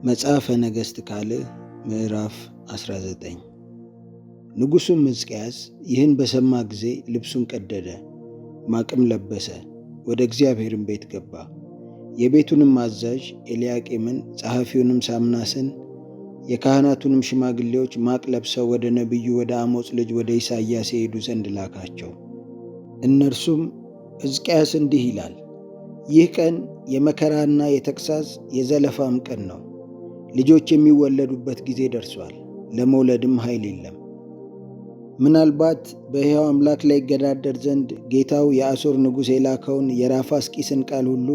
መጽሐፈ ነገሥት ካልዕ ምዕራፍ 19 ንጉሡም ሕዝቅያስ ይህን በሰማ ጊዜ ልብሱን ቀደደ፣ ማቅም ለበሰ፣ ወደ እግዚአብሔርም ቤት ገባ። የቤቱንም አዛዥ ኤልያቄምን፣ ጸሐፊውንም ሳምናስን፣ የካህናቱንም ሽማግሌዎች ማቅ ለብሰው ወደ ነቢዩ ወደ አሞጽ ልጅ ወደ ኢሳይያስ ይሄዱ ዘንድ ላካቸው። እነርሱም ሕዝቅያስ እንዲህ ይላል፣ ይህ ቀን የመከራና የተግሣጽ የዘለፋም ቀን ነው። ልጆች የሚወለዱበት ጊዜ ደርሷል፣ ለመውለድም ኃይል የለም። ምናልባት በሕያው አምላክ ላይ ይገዳደር ዘንድ ጌታው የአሦር ንጉሥ የላከውን የራፋስቂስን ቃል ሁሉ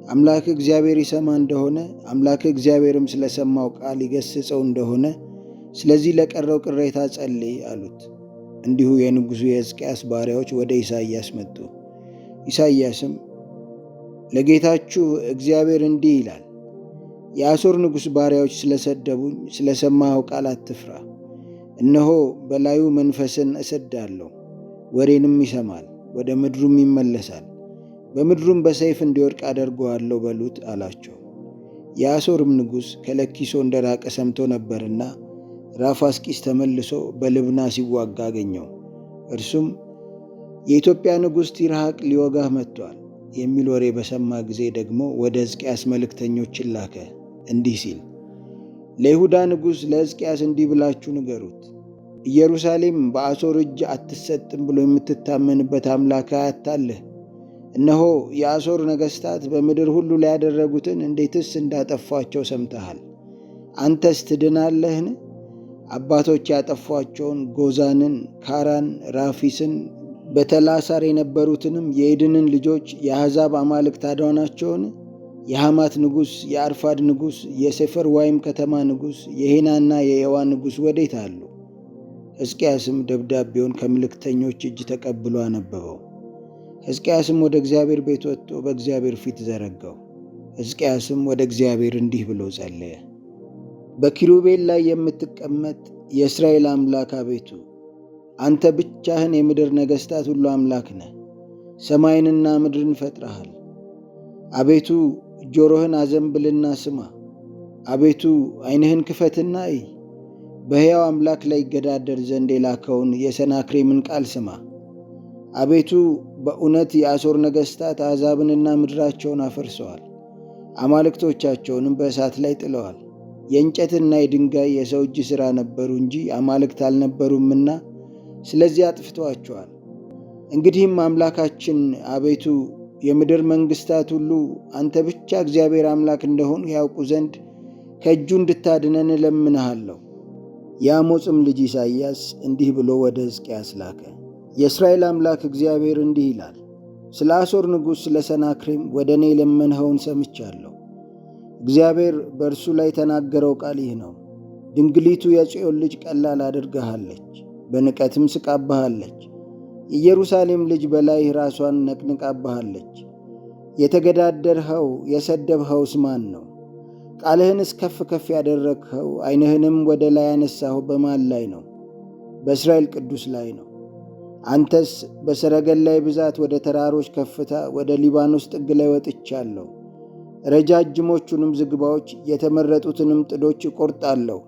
አምላክ እግዚአብሔር ይሰማ እንደሆነ፣ አምላክ እግዚአብሔርም ስለሰማው ቃል ይገሥጸው እንደሆነ ስለዚህ ለቀረው ቅሬታ ጸልይ አሉት። እንዲሁ የንጉሡ የሕዝቅያስ ባሪያዎች ወደ ኢሳይያስ መጡ። ኢሳይያስም ለጌታችሁ እግዚአብሔር እንዲህ ይላል፣ የአሦር ንጉሥ ባሪያዎች ስለሰደቡኝ ስለ ሰማኸው ቃል አትፍራ። እነሆ በላዩ መንፈስን እሰዳለሁ፣ ወሬንም ይሰማል፣ ወደ ምድሩም ይመለሳል፣ በምድሩም በሰይፍ እንዲወድቅ አደርገዋለሁ በሉት አላቸው። የአሦርም ንጉሥ ከለኪሶ እንደራቀ ሰምቶ ነበርና ራፋስቂስ ተመልሶ በልብና ሲዋጋ አገኘው። እርሱም የኢትዮጵያ ንጉሥ ቲርሐቅ ሊወጋህ መጥቶአል የሚል ወሬ በሰማ ጊዜ ደግሞ ወደ ሕዝቅያስ መልእክተኞችን ላከ፣ እንዲህ ሲል፣ ለይሁዳ ንጉሥ ለሕዝቅያስ እንዲህ ብላችሁ ንገሩት፣ ኢየሩሳሌም በአሦር እጅ አትሰጥም ብሎ የምትታመንበት አምላክ አያታልህ። እነሆ የአሦር ነገሥታት በምድር ሁሉ ላይ ያደረጉትን እንዴትስ እንዳጠፏቸው ሰምተሃል። አንተስ ትድናለህን? አባቶች ያጠፏቸውን ጎዛንን፣ ካራን፣ ራፊስን በተላሳር የነበሩትንም የኤድንን ልጆች የአሕዛብ አማልክት አዳኗቸውን? የሐማት ንጉሥ፣ የአርፋድ ንጉሥ፣ የሴፈር ዋይም ከተማ ንጉሥ፣ የሄናና የየዋ ንጉሥ ወዴት አሉ? ሕዝቅያስም ደብዳቤውን ከምልክተኞች እጅ ተቀብሎ አነበበው። ሕዝቅያስም ወደ እግዚአብሔር ቤት ወጥቶ በእግዚአብሔር ፊት ዘረጋው። ሕዝቅያስም ወደ እግዚአብሔር እንዲህ ብሎ ጸለየ። በኪሩቤል ላይ የምትቀመጥ የእስራኤል አምላክ አቤቱ፣ አንተ ብቻህን የምድር ነገሥታት ሁሉ አምላክ ነህ። ሰማይንና ምድርን ፈጥረሃል። አቤቱ ጆሮህን አዘንብልና ስማ። አቤቱ ዓይንህን ክፈትና እይ። በሕያው አምላክ ላይ ይገዳደር ዘንድ የላከውን የሰናክሬምን ቃል ስማ። አቤቱ በእውነት የአሦር ነገሥታት አሕዛብንና ምድራቸውን አፈርሰዋል፣ አማልክቶቻቸውንም በእሳት ላይ ጥለዋል። የእንጨትና የድንጋይ የሰው እጅ ሥራ ነበሩ እንጂ አማልክት አልነበሩምና ስለዚህ አጥፍተዋቸዋል። እንግዲህም አምላካችን አቤቱ የምድር መንግሥታት ሁሉ አንተ ብቻ እግዚአብሔር አምላክ እንደሆን ያውቁ ዘንድ ከእጁ እንድታድነን እለምንሃለሁ። የአሞጽም ልጅ ኢሳይያስ እንዲህ ብሎ ወደ ሕዝቅያስ ላከ። የእስራኤል አምላክ እግዚአብሔር እንዲህ ይላል፣ ስለ አሦር ንጉሥ ስለ ሰናክሬም ወደ እኔ የለመንኸውን ሰምቻለሁ። እግዚአብሔር በእርሱ ላይ የተናገረው ቃል ይህ ነው። ድንግሊቱ የጽዮን ልጅ ቀላል አድርገሃለች፣ በንቀትም ስቃብሃለች። የኢየሩሳሌም ልጅ በላይህ ራሷን ነቅንቃብሃለች። የተገዳደርኸው የሰደብኸውስ ማን ነው? ቃልህንስ ከፍ ከፍ ያደረግኸው ዓይንህንም ወደ ላይ ያነሳኸው በማን ላይ ነው? በእስራኤል ቅዱስ ላይ ነው። አንተስ በሰረገላይ ብዛት ወደ ተራሮች ከፍታ ወደ ሊባኖስ ጥግ ላይ ወጥቻለሁ። ረጃጅሞቹንም ዝግባዎች የተመረጡትንም ጥዶች እቈርጣለሁ።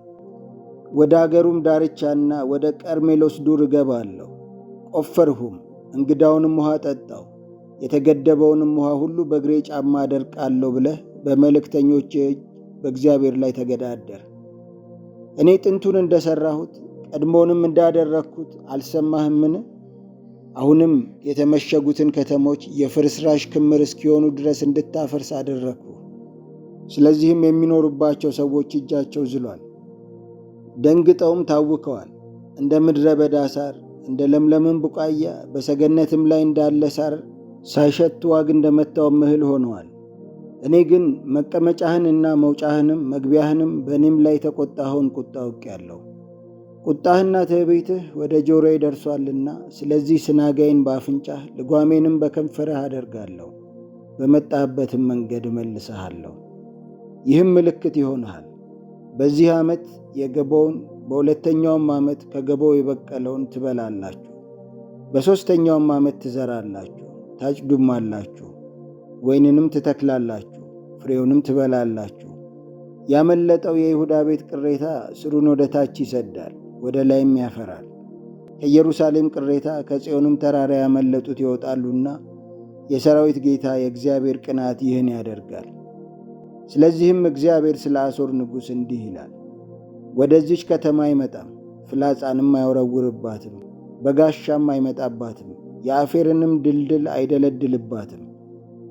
ወደ አገሩም ዳርቻና ወደ ቀርሜሎስ ዱር እገባለሁ። ቆፈርሁም፣ እንግዳውንም ውሃ ጠጣው፣ የተገደበውንም ውሃ ሁሉ በእግሬ ጫማ አደርቃለሁ ብለህ በመልእክተኞች እጅ በእግዚአብሔር ላይ ተገዳደር። እኔ ጥንቱን እንደሠራሁት ቀድሞውንም እንዳደረግሁት አልሰማህምን? አሁንም የተመሸጉትን ከተሞች የፍርስራሽ ክምር እስኪሆኑ ድረስ እንድታፈርስ አደረግሁ። ስለዚህም የሚኖሩባቸው ሰዎች እጃቸው ዝሏል፣ ደንግጠውም ታውከዋል። እንደ ምድረ በዳ ሳር፣ እንደ ለምለምም ቡቃያ፣ በሰገነትም ላይ እንዳለ ሳር ሳይሸት ዋግ እንደመታውም እህል ሆነዋል። እኔ ግን መቀመጫህንና መውጫህንም መግቢያህንም በእኔም ላይ የተቈጣኸውን ቁጣ አውቄአለሁ። ቁጣህና ትዕቢትህ ወደ ጆሮዬ ደርሷልና ስለዚህ ስናጋይን በአፍንጫህ ልጓሜንም በከንፈርህ አደርጋለሁ። በመጣህበትም መንገድ እመልስሃለሁ። ይህም ምልክት ይሆንሃል። በዚህ ዓመት የገቦውን፣ በሁለተኛውም ዓመት ከገቦው የበቀለውን ትበላላችሁ። በሦስተኛውም ዓመት ትዘራላችሁ፣ ታጭዱማላችሁ፣ ወይንንም ትተክላላችሁ፣ ፍሬውንም ትበላላችሁ። ያመለጠው የይሁዳ ቤት ቅሬታ ስሩን ወደ ታች ይሰዳል፣ ወደ ላይም ያፈራል። ከኢየሩሳሌም ቅሬታ ከጽዮንም ተራራ ያመለጡት ይወጣሉና የሰራዊት ጌታ የእግዚአብሔር ቅንዓት ይህን ያደርጋል። ስለዚህም እግዚአብሔር ስለ አሦር ንጉሥ እንዲህ ይላል፣ ወደዚች ከተማ አይመጣም፣ ፍላጻንም አይወረውርባትም፣ በጋሻም አይመጣባትም፣ የአፌርንም ድልድል አይደለድልባትም።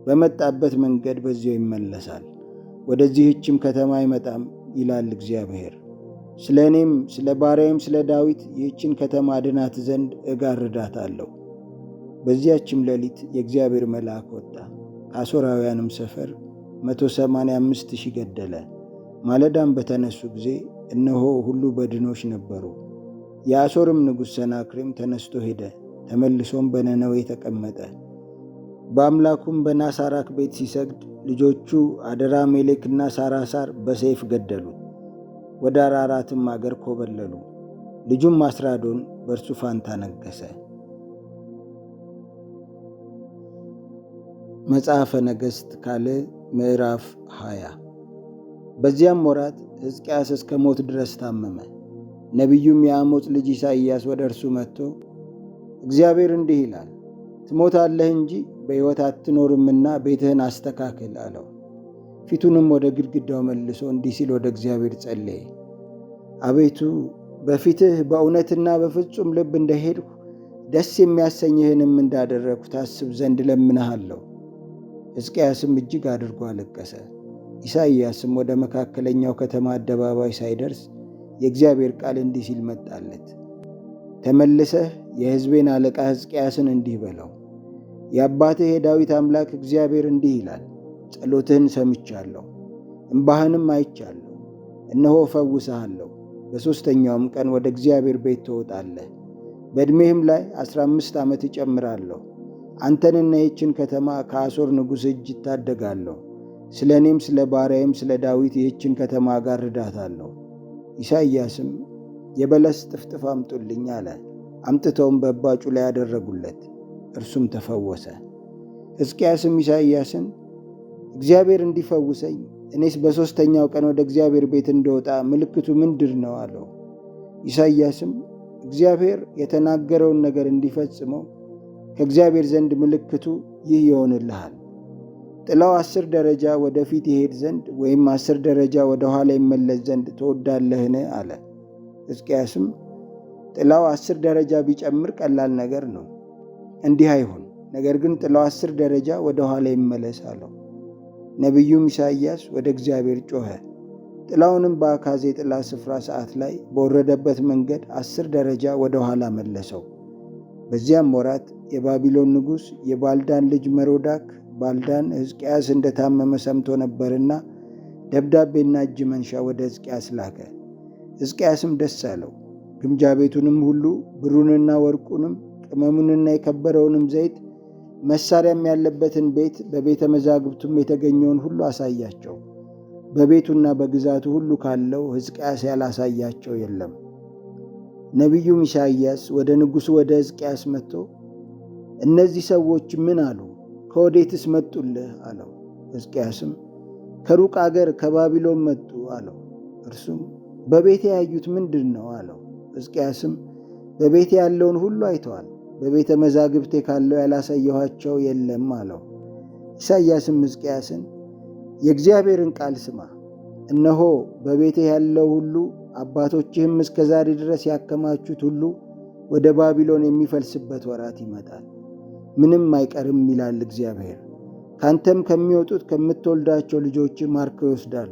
በመጣበት መንገድ በዚያው ይመለሳል፣ ወደዚህችም ከተማ አይመጣም ይላል እግዚአብሔር። ስለ እኔም ስለ ባሪያዬም ስለ ዳዊት ይህችን ከተማ አድናት ዘንድ እጋርዳታለሁ። በዚያችም ሌሊት የእግዚአብሔር መልአክ ወጣ፣ ከአሦራውያንም ሰፈር 185,000 ገደለ። ማለዳም በተነሱ ጊዜ እነሆ ሁሉ በድኖች ነበሩ። የአሦርም ንጉሥ ሰናክሬም ተነስቶ ሄደ፣ ተመልሶም በነነዌ ተቀመጠ። በአምላኩም በናሳራክ ቤት ሲሰግድ ልጆቹ አደራሜሌክና ሳራሳር በሰይፍ ገደሉት። ወደ አራራትም አገር ኮበለሉ። ልጁም አስራዶን በእርሱ ፋንታ ነገሠ። መጽሐፈ ነገሥት ካልዕ ምዕራፍ 20። በዚያም ወራት ሕዝቅያስ እስከ ሞት ድረስ ታመመ። ነቢዩም የአሞጽ ልጅ ኢሳይያስ ወደ እርሱ መጥቶ እግዚአብሔር እንዲህ ይላል፣ ትሞታለህ እንጂ በሕይወት አትኖርምና ቤትህን አስተካክል አለው። ፊቱንም ወደ ግድግዳው መልሶ እንዲህ ሲል ወደ እግዚአብሔር ጸለየ። አቤቱ በፊትህ በእውነትና በፍጹም ልብ እንደሄድሁ ደስ የሚያሰኝህንም እንዳደረግሁ ታስብ ዘንድ እለምንሃለሁ። ሕዝቅያስም እጅግ አድርጎ አለቀሰ። ኢሳይያስም ወደ መካከለኛው ከተማ አደባባይ ሳይደርስ የእግዚአብሔር ቃል እንዲህ ሲል መጣለት። ተመልሰህ የሕዝቤን አለቃ ሕዝቅያስን እንዲህ በለው፣ የአባትህ የዳዊት አምላክ እግዚአብሔር እንዲህ ይላል፣ ጸሎትህን ሰምቻለሁ፣ እምባህንም አይቻለሁ። እነሆ እፈውስሃለሁ። በሦስተኛውም ቀን ወደ እግዚአብሔር ቤት ትወጣለህ። በዕድሜህም ላይ 15 ዓመት እጨምራለሁ። አንተንና ይህችን ከተማ ከአሦር ንጉሥ እጅ እታደጋለሁ። ስለ እኔም ስለ ባሪያዬም ስለ ዳዊት ይህችን ከተማ እጋርዳታለሁ። ኢሳይያስም የበለስ ጥፍጥፍ አምጡልኝ አለ። አምጥተውም በእባጩ ላይ ያደረጉለት፣ እርሱም ተፈወሰ። ሕዝቅያስም ኢሳይያስን እግዚአብሔር እንዲፈውሰኝ እኔስ በሦስተኛው ቀን ወደ እግዚአብሔር ቤት እንደወጣ ምልክቱ ምንድር ነው አለው። ኢሳይያስም እግዚአብሔር የተናገረውን ነገር እንዲፈጽመው ከእግዚአብሔር ዘንድ ምልክቱ ይህ ይሆንልሃል፣ ጥላው 10 ደረጃ ወደፊት ይሄድ ዘንድ ወይም 10 ደረጃ ወደ ኋላ ይመለስ ዘንድ ትወዳለህን አለ። ሕዝቅያስም ጥላው 10 ደረጃ ቢጨምር ቀላል ነገር ነው፣ እንዲህ አይሁን፣ ነገር ግን ጥላው 10 ደረጃ ወደ ኋላ ይመለስ አለው። ነቢዩም ኢሳይያስ ወደ እግዚአብሔር ጮኸ። ጥላውንም በአካዝ የጥላ ስፍራ ሰዓት ላይ በወረደበት መንገድ 10 ደረጃ ወደ ኋላ መለሰው። በዚያም ወራት የባቢሎን ንጉሥ የባልዳን ልጅ መሮዳክ ባልዳን ሕዝቅያስ እንደታመመ ሰምቶ ነበርና ደብዳቤና እጅ መንሻ ወደ ሕዝቅያስ ላከ። ሕዝቅያስም ደስ አለው። ግምጃ ቤቱንም ሁሉ ብሩንና ወርቁንም ቅመሙንና የከበረውንም ዘይት መሳሪያም ያለበትን ቤት በቤተ መዛግብቱም የተገኘውን ሁሉ አሳያቸው። በቤቱና በግዛቱ ሁሉ ካለው ሕዝቅያስ ያላሳያቸው የለም። ነቢዩም ኢሳይያስ ወደ ንጉሡ ወደ ሕዝቅያስ መጥቶ እነዚህ ሰዎች ምን አሉ? ከወዴትስ መጡልህ አለው። ሕዝቅያስም ከሩቅ አገር ከባቢሎን መጡ አለው። እርሱም በቤቴ ያዩት ምንድን ነው አለው። ሕዝቅያስም በቤቴ ያለውን ሁሉ አይተዋል፣ በቤተ መዛግብቴ ካለው ያላሳየኋቸው የለም አለው። ኢሳይያስም ሕዝቅያስን የእግዚአብሔርን ቃል ስማ፣ እነሆ በቤቴ ያለው ሁሉ አባቶችህም እስከ ዛሬ ድረስ ያከማቹት ሁሉ ወደ ባቢሎን የሚፈልስበት ወራት ይመጣል፣ ምንም አይቀርም ይላል እግዚአብሔር። ካንተም ከሚወጡት ከምትወልዳቸው ልጆች ማርከው ይወስዳሉ፣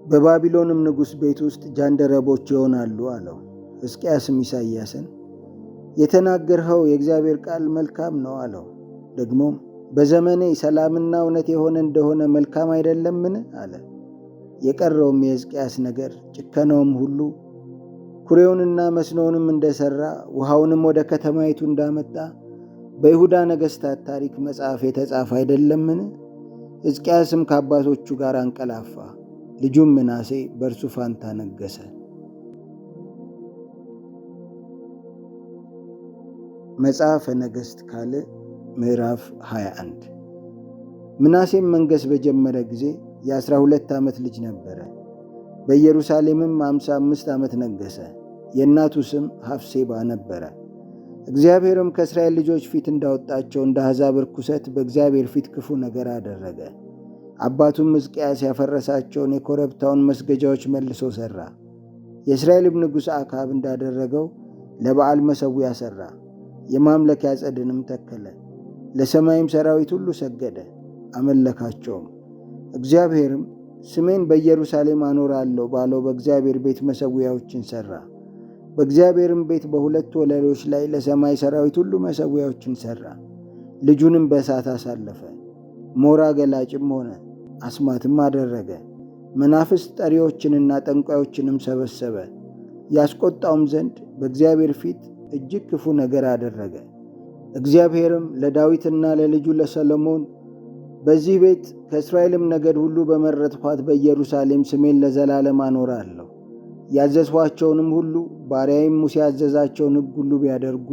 በባቢሎንም ንጉሥ ቤት ውስጥ ጃንደረቦች ይሆናሉ አለው። ሕዝቅያስም ኢሳይያስን የተናገርኸው የእግዚአብሔር ቃል መልካም ነው አለው። ደግሞም በዘመኔ ሰላምና እውነት የሆነ እንደሆነ መልካም አይደለምን አለ። የቀረውም የሕዝቅያስ ነገር ጭከናውም ሁሉ ኩሬውንና መስኖውንም እንደሠራ ውሃውንም ወደ ከተማይቱ እንዳመጣ በይሁዳ ነገሥታት ታሪክ መጽሐፍ የተጻፈ አይደለምን? ሕዝቅያስም ከአባቶቹ ጋር አንቀላፋ፣ ልጁም ምናሴ በእርሱ ፋንታ ነገሠ። መጽሐፈ ነገሥት ካልዕ ምዕራፍ 21። ምናሴም መንገሥ በጀመረ ጊዜ የ12 ዓመት ልጅ ነበረ። በኢየሩሳሌምም 55 ዓመት ነገሠ። የእናቱ ስም ሐፍሴባ ነበረ። እግዚአብሔርም ከእስራኤል ልጆች ፊት እንዳወጣቸው እንደ አሕዛብ ርኩሰት በእግዚአብሔር ፊት ክፉ ነገር አደረገ። አባቱም ሕዝቅያስ ያፈረሳቸውን የኮረብታውን መስገጃዎች መልሶ ሠራ። የእስራኤልም ንጉሥ አክዓብ እንዳደረገው ለበዓል መሠዊያ ሠራ፣ የማምለኪያ ዐፀድንም ተከለ። ለሰማይም ሠራዊት ሁሉ ሰገደ፣ አመለካቸውም። እግዚአብሔርም ስሜን በኢየሩሳሌም አኖራለሁ ባለው በእግዚአብሔር ቤት መሠዊያዎችን ሠራ። በእግዚአብሔርም ቤት በሁለት ወለሎች ላይ ለሰማይ ሠራዊት ሁሉ መሠዊያዎችን ሠራ። ልጁንም በእሳት አሳለፈ፣ ሞራ ገላጭም ሆነ፣ አስማትም አደረገ። መናፍስት ጠሪዎችንና ጠንቋዮችንም ሰበሰበ። ያስቈጣውም ዘንድ በእግዚአብሔር ፊት እጅግ ክፉ ነገር አደረገ። እግዚአብሔርም ለዳዊትና ለልጁ ለሰሎሞን በዚህ ቤት ከእስራኤልም ነገድ ሁሉ በመረጥኋት በኢየሩሳሌም ስሜን ለዘላለም አኖራለሁ፣ ያዘዝኋቸውንም ሁሉ ባሪያዬም ሙሴ ያዘዛቸውን ሕግ ሁሉ ቢያደርጉ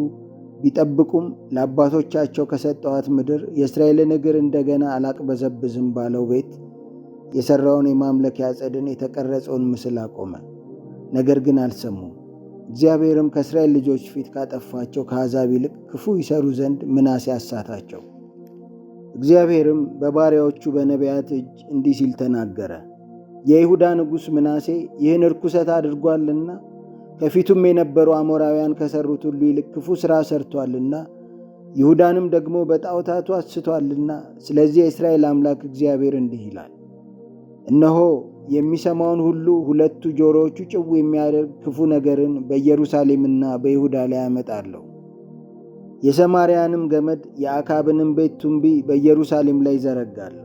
ቢጠብቁም ለአባቶቻቸው ከሰጠኋት ምድር የእስራኤልን እግር እንደገና አላቅበዘብዝም ባለው ቤት የሠራውን የማምለኪያ ዐፀድን የተቀረጸውን ምስል አቆመ። ነገር ግን አልሰሙም። እግዚአብሔርም ከእስራኤል ልጆች ፊት ካጠፋቸው ከአሕዛብ ይልቅ ክፉ ይሠሩ ዘንድ ምናሴ አሳታቸው። እግዚአብሔርም በባሪያዎቹ በነቢያት እጅ እንዲህ ሲል ተናገረ። የይሁዳ ንጉሥ ምናሴ ይህን ርኩሰት አድርጓልና ከፊቱም የነበሩ አሞራውያን ከሠሩት ሁሉ ይልቅ ክፉ ሥራ ሠርቶአልና ይሁዳንም ደግሞ በጣዖታቱ አስቶአልና፣ ስለዚህ የእስራኤል አምላክ እግዚአብሔር እንዲህ ይላል፣ እነሆ የሚሰማውን ሁሉ ሁለቱ ጆሮዎቹ ጭው የሚያደርግ ክፉ ነገርን በኢየሩሳሌምና በይሁዳ ላይ አመጣለሁ። የሰማርያንም ገመድ የአክዓብንም ቤት ቱንቢ በኢየሩሳሌም ላይ ዘረጋለሁ።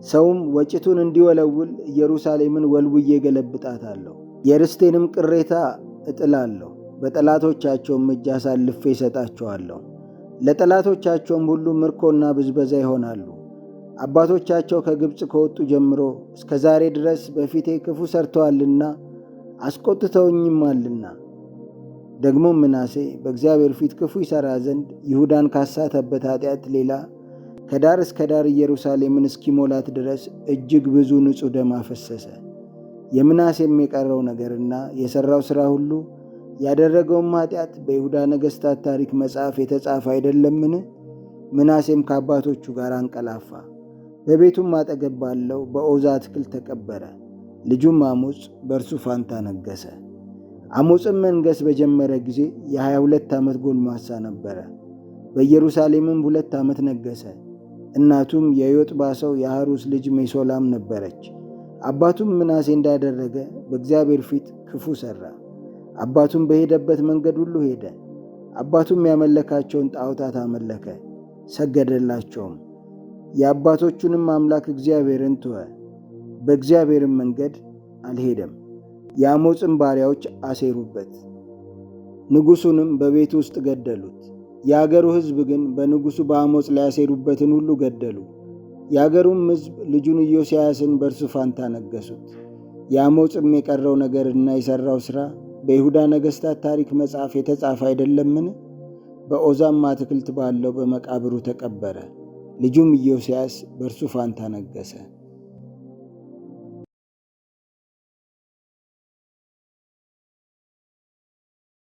ሰውም ወጭቱን እንዲወለውል ኢየሩሳሌምን ወልውዬ ገለብጣታለሁ። የርስቴንም ቅሬታ እጥላለሁ፣ በጠላቶቻቸውም እጅ አሳልፌ እሰጣቸዋለሁ። ለጠላቶቻቸውም ሁሉ ምርኮና ብዝበዛ ይሆናሉ። አባቶቻቸው ከግብፅ ከወጡ ጀምሮ እስከ ዛሬ ድረስ በፊቴ ክፉ ሠርተዋልና አስቈጥተውኝማልና። ደግሞም ምናሴ በእግዚአብሔር ፊት ክፉ ይሠራ ዘንድ ይሁዳን ካሳተበት ኃጢአት ሌላ ከዳር እስከ ዳር ኢየሩሳሌምን እስኪሞላት ድረስ እጅግ ብዙ ንጹሕ ደም አፈሰሰ። የምናሴም የቀረው ነገርና የሠራው ሥራ ሁሉ ያደረገውም ኃጢአት በይሁዳ ነገሥታት ታሪክ መጽሐፍ የተጻፈ አይደለምን? ምናሴም ከአባቶቹ ጋር አንቀላፋ፣ በቤቱም አጠገብ ባለው በዖዛ አትክልት ተቀበረ። ልጁም አሞጽ በእርሱ ፋንታ ነገሠ። አሞጽም መንገሥ በጀመረ ጊዜ የ22 ዓመት ጎልማሳ ነበረ። በኢየሩሳሌምም 2 ዓመት ነገሠ። እናቱም የዮጥባ ሰው የሐሩስ ልጅ ሜሶላም ነበረች። አባቱም ምናሴ እንዳደረገ በእግዚአብሔር ፊት ክፉ ሠራ። አባቱም በሄደበት መንገድ ሁሉ ሄደ። አባቱም ያመለካቸውን ጣዖታት አመለከ፣ ሰገደላቸውም። የአባቶቹንም አምላክ እግዚአብሔርን ተወ፣ በእግዚአብሔርም መንገድ አልሄደም። የአሞጽም ባሪያዎች አሴሩበት፣ ንጉሡንም በቤቱ ውስጥ ገደሉት። የአገሩ ሕዝብ ግን በንጉሡ በአሞጽ ላይ ያሴሩበትን ሁሉ ገደሉ። የአገሩም ሕዝብ ልጁን ኢዮስያስን በእርሱ ፋንታ ነገሡት። የአሞጽም የቀረው ነገርና የሠራው ሥራ በይሁዳ ነገሥታት ታሪክ መጽሐፍ የተጻፈ አይደለምን? በዖዛም አትክልት ባለው በመቃብሩ ተቀበረ። ልጁም ኢዮስያስ በእርሱ ፋንታ ነገሠ።